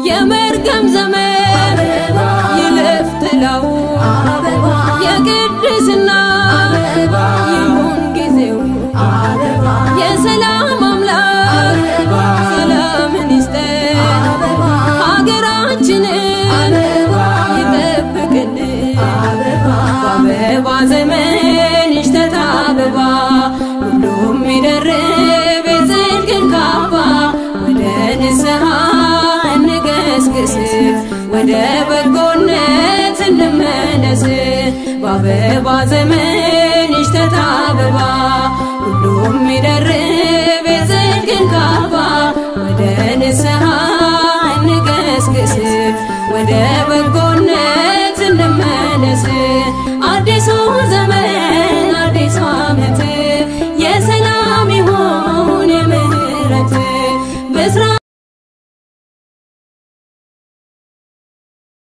የመርገም ዘመን ይለፍትላው የቅድስና ይሁን ጊዜው የሰላም አምላክ ሰላምን ይስጠን ሀገራችንን ይጠብቅልን በአበባ ዘመንሽ ተታብባ ሁሉም ይደርብ የጽድቅን ካባ ወደ ንስሐ እንገስግስ ወደ በጎነት እንመለስ በአበባ ዘመንሽ ተታብባ ሁሉም ይደርብ የጽድቅን ካባ ወደ ንስሐ እንገስግስ ወደ